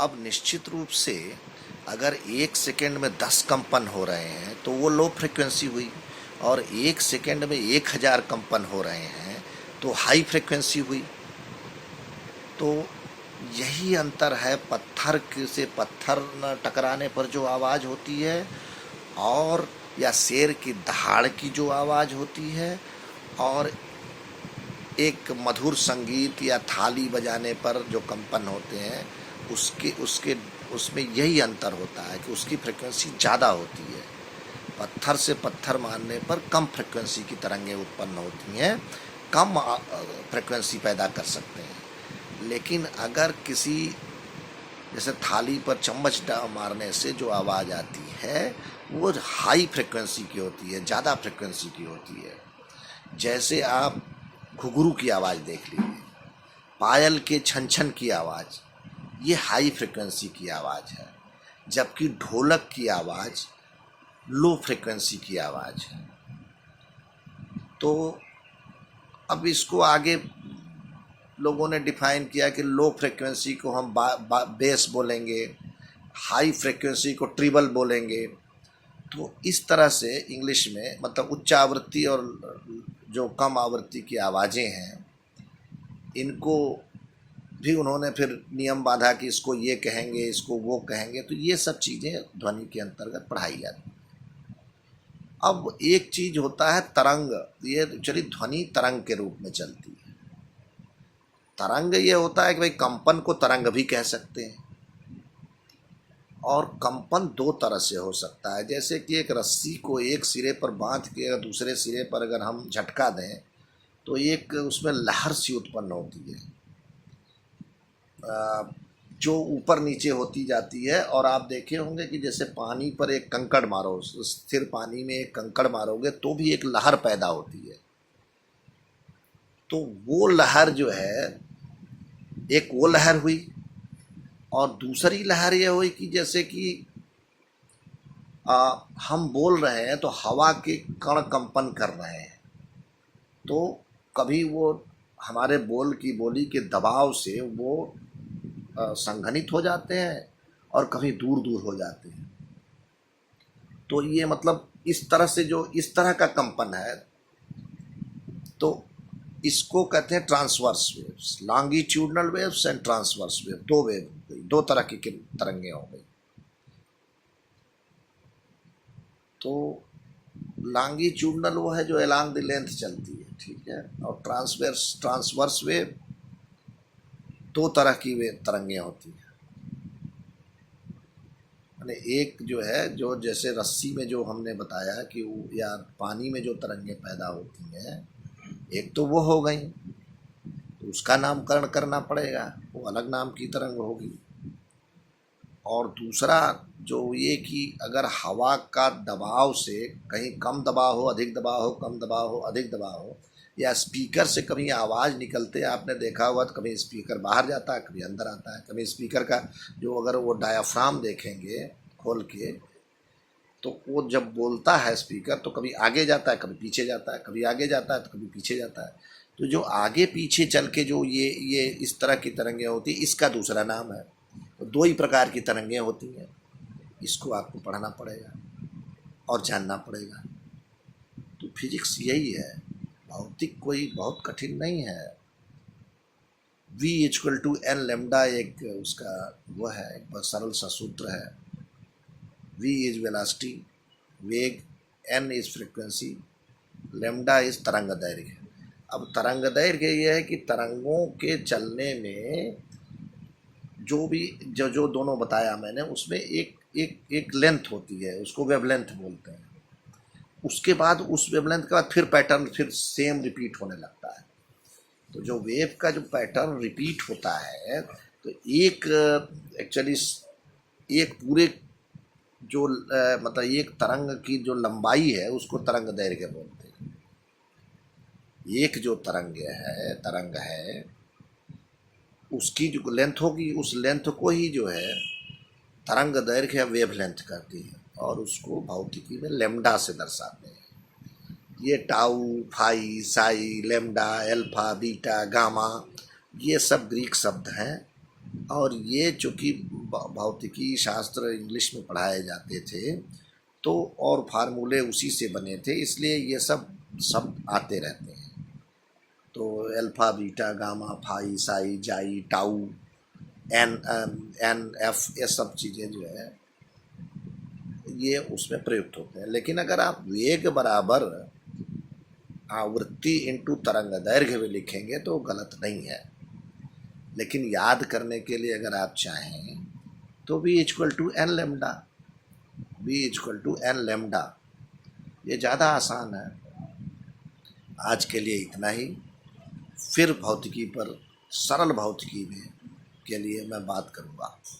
अब निश्चित रूप से अगर 1 सेकेंड में 10 कंपन हो रहे हैं तो वो लो फ्रिक्वेंसी हुई, और 1 सेकेंड में 1000 कंपन हो रहे हैं तो हाई फ्रिक्वेंसी हुई। तो यही अंतर है पत्थर से पत्थर न टकराने पर जो आवाज़ होती है, और या शेर की दहाड़ की जो आवाज़ होती है, और एक मधुर संगीत या थाली बजाने पर जो कंपन होते हैं उसके उसके उसमें यही अंतर होता है कि उसकी फ्रिक्वेंसी ज़्यादा होती है। पत्थर से पत्थर मारने पर कम फ्रिक्वेंसी की तरंगें उत्पन्न होती हैं, कम फ्रिक्वेंसी पैदा कर सकते हैं। लेकिन अगर किसी जैसे थाली पर चम्मच मारने से जो आवाज़ आती है वो हाई फ्रिक्वेंसी की होती है, ज़्यादा फ्रिक्वेंसी की होती है। जैसे आप घुघरू की आवाज़ देख लीजिए, पायल के छन छन की आवाज़, ये हाई फ्रिक्वेंसी की आवाज़ है, जबकि ढोलक की आवाज़ लो फ्रिक्वेंसी की आवाज़ है। तो अब इसको आगे लोगों ने डिफाइन किया कि लो फ्रिक्वेंसी को हम बेस बोलेंगे, हाई फ्रिक्वेंसी को ट्रिबल बोलेंगे। तो इस तरह से इंग्लिश में मतलब उच्च आवृत्ति और जो कम आवृत्ति की आवाज़ें हैं इनको भी उन्होंने फिर नियम बांधा कि इसको ये कहेंगे, इसको वो कहेंगे। तो ये सब चीज़ें ध्वनि के अंतर्गत पढ़ाई जाती हैं। अब एक चीज़ होता है तरंग, ये चलिए ध्वनि तरंग के रूप में चलती है। तरंग ये होता है कि भाई कंपन को तरंग भी कह सकते हैं, और कंपन दो तरह से हो सकता है। जैसे कि एक रस्सी को एक सिरे पर बांध के दूसरे सिरे पर अगर हम झटका दें तो एक उसमें लहर सी उत्पन्न होती है जो ऊपर नीचे होती जाती है। और आप देखे होंगे कि जैसे पानी पर एक कंकड़ मारो, स्थिर पानी में एक कंकड़ मारोगे तो भी एक लहर पैदा होती है। तो वो लहर जो है, एक वो लहर हुई, और दूसरी लहर ये हुई कि जैसे कि हम बोल रहे हैं तो हवा के कण कंपन कर रहे हैं, तो कभी वो हमारे बोल की बोली के दबाव से वो संघनित हो जाते हैं और कभी दूर दूर हो जाते हैं। तो ये मतलब इस तरह से जो इस तरह का कंपन है तो इसको कहते हैं transverse waves, longitudinal waves and transverse wave. दो वेव हो गई, दो तरह की तरंगें हो गई। तो लॉन्गिट्यूडनल वो है जो अलोंग द लेंथ चलती है, ठीक है, और ट्रांसवर्स वेव दो तरह की वे तरंगें होती हैं। यानी एक जो है जो जैसे रस्सी में जो हमने बताया कि वो या पानी में जो तरंगें पैदा होती हैं, एक तो वो हो गई, तो उसका नामकरण करना पड़ेगा, वो अलग नाम की तरंग होगी। और दूसरा जो ये कि अगर हवा का दबाव से कहीं कम दबाव हो, अधिक दबाव हो, कम दबाव हो, अधिक दबाव हो, या स्पीकर से कभी आवाज़ निकलते आपने देखा हुआ तो कभी स्पीकर बाहर जाता है, कभी अंदर आता है। कभी स्पीकर का जो अगर वो डायाफ्राम देखेंगे खोल के तो वो जब बोलता है स्पीकर तो कभी आगे जाता है, कभी पीछे जाता है, कभी आगे जाता है तो कभी पीछे जाता है। तो जो आगे पीछे चल के जो ये इस तरह की तरंगें होती है, इसका दूसरा नाम है। तो दो ही प्रकार की तरंगें होती हैं, इसको आपको पढ़ना पड़ेगा और जानना पड़ेगा। तो फिजिक्स यही है, भौतिक कोई बहुत कठिन नहीं है। V=n लेमडा एक उसका वो है, एक बहुत सरल सा सूत्र है। V इज वेलोसिटी, वेग, n is frequency, lambda is तरंग दैर्घ्य। अब तरंग दैर्घ्य ये है कि तरंगों के चलने में जो भी जो दोनों बताया मैंने उसमें एक लेंथ होती है, उसको वेवलेंथ बोलते हैं। उसके बाद उस वेवलेंथ के बाद फिर पैटर्न फिर सेम रिपीट होने लगता है। तो जो वेव का जो पैटर्न रिपीट होता है तो एक एक्चुअली एक पूरे जो मतलब एक तरंग की जो लंबाई है उसको तरंग दैर्घ्य बोलते हैं। एक जो तरंग है उसकी जो लेंथ होगी, उस लेंथ को ही जो है तरंग दैर्घ्य या वेव लेंथ कहती है, और उसको भौतिकी में लेमडा से दर्शाते हैं। ये tau, phi, psi, lambda, alpha, beta, gamma, ये सब ग्रीक शब्द हैं, और ये चूँकि भौतिकी शास्त्र इंग्लिश में पढ़ाए जाते थे तो और फार्मूले उसी से बने थे, इसलिए ये सब शब्द आते रहते हैं। तो alpha beta gamma phi psi जाई टाउ एन एफ, ये सब चीज़ें जो है ये उसमें प्रयुक्त होते हैं। लेकिन अगर आप वेग बराबर आवृत्ति इंटू तरंग दैर्घ्य में लिखेंगे तो गलत नहीं है। लेकिन याद करने के लिए अगर आप चाहें तो v equal to n lambda, v equal to n lambda, ये ज़्यादा आसान है। आज के लिए इतना ही। फिर भौतिकी पर, सरल भौतिकी में के लिए मैं बात करूँगा।